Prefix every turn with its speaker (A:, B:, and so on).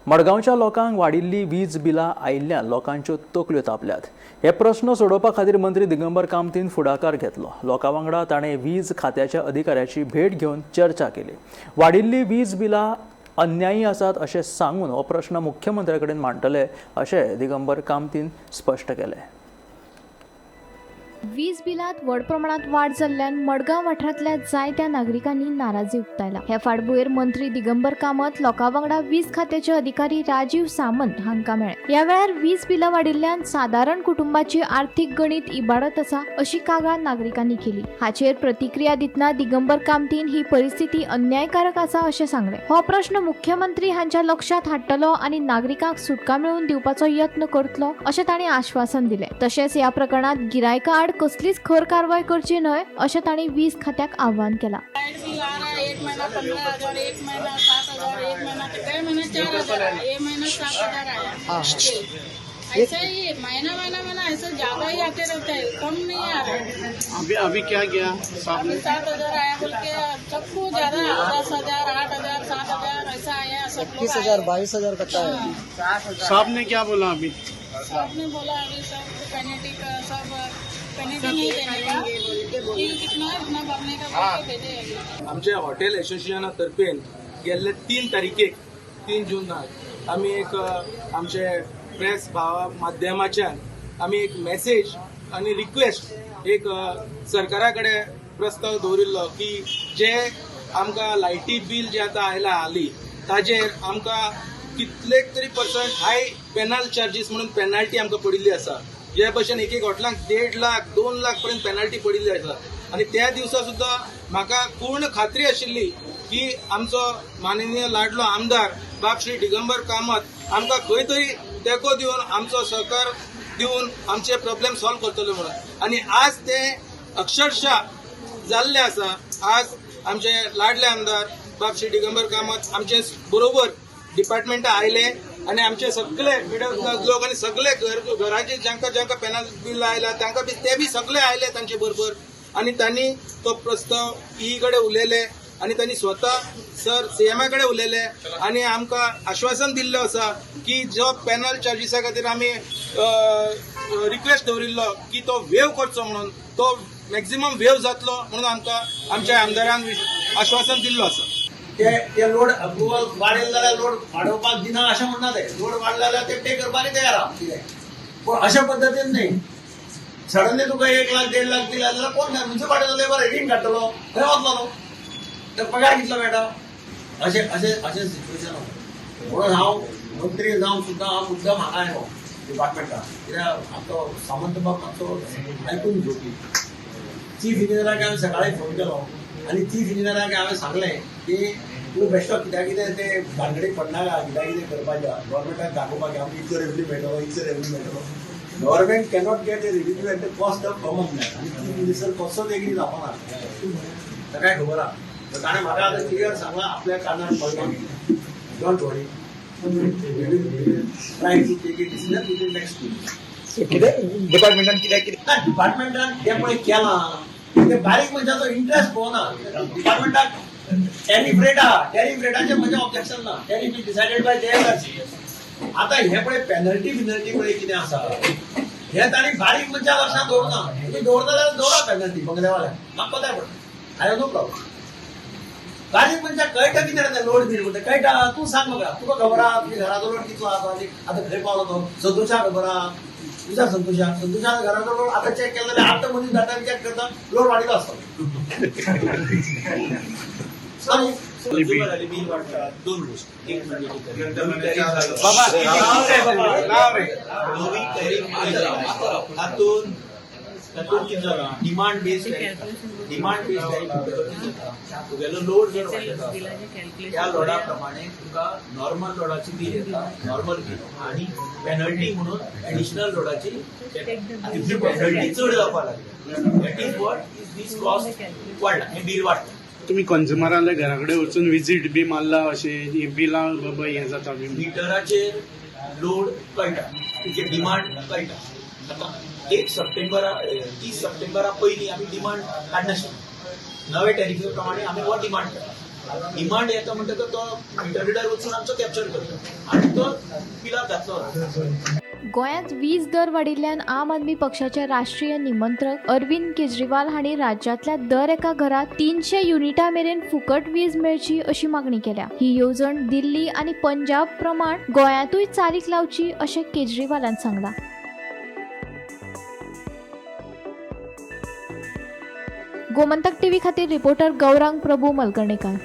A: मडगांवच्या लोकांक वाडिल्ली वीज बिलां आयिल्ल्यान लोकांच्यो तकल्यो तापल्यात। हे प्रस्न सोडोवपा खातीर मंत्री दिगंबर कामतीन फुडाकार घेतलो। लोकां वांगडा ताणें वीज खात्याच्या अधिकाऱ्याची भेट घेवन चर्चा केली। वाडिल्ली वीज बिलां अन्यायी आसात अशें सांगून हो प्रस्न मुख्यमंत्र्या कडेन मांडटले अशें दिगंबर कामतीन स्पश्ट केलें।
B: वीज बिलात व्हड प्रमाणात वाड जाल्ल्यान मडगांव वाठारांतल्या जायत्या नागरिकांनी नाराजी उक्तायला। हे फाटभुंयेर मंत्री दिगंबर कामत लोकां वांगडा वीज खात्याचे अधिकारी राजीव सामंत हांकां मेळ्ळे। ह्या वेळार वीज बिलां वाडिल्ल्यान सादारण कुटुंबाची आर्थीक गणीत इबाडत आसा अशी कागाळ नागरिकांनी केली। हाचेर प्रतिक्रिया दितना दिगंबर कामतीन ही परिस्थिती अन्यायकारक आसा अशें सांगलें। हो प्रश्न मुख्यमंत्री हांच्या लक्षात हाडटलो आनी नागरिकांक सुटका मेळोवन दिवपाचो यत्न करतलो अशें तांणी आश्वासन दिलें। तशेंच ह्या प्रकरणात गिरायका आड कसलीच खर कारवाई करची न्हय अशें तांणी वीज खात्याक आव्हान केलां।
C: लाइट बिल आ रहा है, एक महीना 15,000, एक महीना 7,000, एक महीना कई महीने 4,000, ये महीना 7,000 आया। ऐसा ही महीना ऐसा ज्यादा ही आते रहता है, कम नहीं आ रहा है।
D: अभी क्या किया?
C: अभी 7,000 आया बोल के सबको ज्यादा 10,000, 8,000, 7,000 ऐसा आया। सब
E: 21,000 22,000 कट्टा है।
D: साहब ने क्या बोला अभी?
C: सबने बोला अभी सब पेनल्टी का सब पेनल्टी नहीं देने का, बिल कितना है उतना भरने का बोल के भेजे।
F: आमच्या हॉटेल एसोसिएशना तर्फेन गेल्ले 3 तारीखेक 3 जूनाक आमी एक आमचे प्रेस माध्यमाच्यान आमी एक मेसेज आनी रिक्वेस्ट एक सरकारा कडेन प्रस्ताव दवरिल्लो की जे आमकां लायटी बिल जे आतां आयला हालीं ताजेर आमकां कितलेक तरी % हाय पेनल चार्जीस म्हणून पेनल्टी आमकां पडिल्ली आसा। जे भशेन एक एक हॉटेलांक 1.5 लाख 2 लाख पर्यंत पेनल्टी पडिल्ली आसा। आनी त्या दिवसा सुद्दां म्हाका पूर्ण खात्री आशिल्ली की आमचो माननीय लाडलो आमदार बाब श्री दिगंबर कामत आमकां खंय तरी तेंको दिवन आमचो सहकार दिवन आमचे प्रॉब्लेम सॉल्व करतले म्हणून। आनी आज ते अक्षरशः जाल्ले आसा। आज आमचे लाडले आमदार बाब श्री दिगंबर कामत आमचे बरोबर डिपार्टमेंटा आयले आनी आमचे सगळे मिडल क्लास लोक आनी सगळे घराचे ज्यांका पेनल बिल आयला तांकां ते बी सगळे आयले तांचे बरोबर। आनी तांणी तो प्रस्ताव ई कडेन उलयले आनी तांणी स्वता सर सीएमा कडेन उलयले आनी आमकां आश्वासन दिल्लें आसा की जो पेनल चार्जीसा खातीर आमी रिक्वेस्ट दवरिल्लो की तो वेव करचो म्हणून तो मॅक्झिमम वेव जातलो म्हणून आमकां आमच्या आमदारान आश्वासन दिल्लो आसा।
G: ते लोड अप्रुवल वाढेल जाल्यार लोड वाडोवपाक दिना अशें म्हणना ते। लोड वाडला जाल्यार ते पे करपाक तयार आहा कितें, पूण अशा पद्दतीन न्ही सडनली तुका 1 लाख 1.5 लाख दिला जाल्यार कोण म्युनिसिपालिटीचो लेबर रेटीन काडटलो, खंय वतलो न्हू, तर पगार कितलो मेळटा अशें सिच्युएशन म्हणून हांव मंत्री जावन सुद्दां हांव मुद्दम हांगा आयलो डिपार्टमेंटाक कित्याक आमचो सामंत बाब मातसो आयकून घेवपी। चीफ इंजिनियराक हांवें सकाळीं फोन केलो आनी चीफ इंजिनियराक हांवें सांगलें की तूं बेश्टो कित्याक कितें ते भानगडीक पडनाका, कित्याक कितें करपाचें गव्हर्मेंटाक दाखोवपाक आमकां इतलो रेवन्यू मेळटलो इतलो रेवन्यू मेळटलो। Government cannot gate A revenue at the cost of common man आनी चीफ मिनिस्टर कसोच एग्री जावपाना ताकाय खबर आहा। तर ताणें म्हाका आतां क्लियर सांगलां आपल्या कानार पडलो don't worry try to take a decision within next 2 weeks. कितें डिपार्टमेंटान कितें डिपार्टमेंटान हें पळय केलां ते बारीक मनशाचो इंटरेस्ट पळोवना। डिपार्टमेंटाक टॅरिफ रेटाचेर म्हजें ऑब्जेक्शन ना, tariff is decided by their. आतां हे पळय पेनल्टी पळय कितें आसा हे तांणी बारीक मनशां लक्षांत दवरना। तुमी दवरता जाल्यार दवरा पेनल्टी बंगल्यावाल्याक, म्हाका कोताय पडटा, आय हॅव नो प्रॉब्लम। बारीक मनशाक कळटा कितें लोड बील म्हणटा कळटा, तूं सांग म्हाका तुका खबर आहा तुज्या घराचो लोड कितलो आहा आतां खंय पावलो तो संतोषाक खबर आहा, तुझ्या संतोषान घराचो लोड आतां चॅक केलो जाल्यार आतां मनीस धाडटा चॅक करता लोड वाडिलो आसता। बिल वाडटा 2 गोष्टी, एक तातूंत कितें जालां डिमांड बेस्ड तुगेलो लोड जर वाडटा त्या लोडा प्रमाणे तुका नॉर्मल लोडाची बील येता, नॉर्मल बील आनी पेनल्टी म्हणून एडिशनल लोडाची पेनल्टी चड जावपाक लागली। That is what is this cost वाडला, हे बील वाडटा।
D: तुम्ही कंझ्युमरांच्या घरा कडेन वचून विजीट बी मारला अशें बिलां बाबा हें जाता बी
G: मिटराचेर लोड कळटा, तुजे डिमांड कळटा। आतां 30 सप्टेंबरा पयलीं आमी डिमांड काडनाशिल्ले, नवे टॅरिफे प्रमाणे आमी हो डिमांड करता। डिमांड येता म्हणटकच तो मिटर रिडर वचून आमचो कॅप्चर करता आनी तो पिलार घातलो ना.
B: गोंयांत वीज दर वाडिल्ल्यान आम आदमी पक्षाचे राष्ट्रीय निमंत्रक अरविंद केजरीवाल हांणी राज्यांतल्या दर एका घरात 300 युनिटां मेरेन फुकट वीज मेळची अशी मागणी केल्या. ही येवजण दिल्ली आनी पंजाब प्रमाण गोंयांतूय चालीक लावची अशें केजरीवालान सांगलां. गोमंतक टीव्ही खातीर रिपोर्टर गौरांग प्रभू मलकर्णीकार.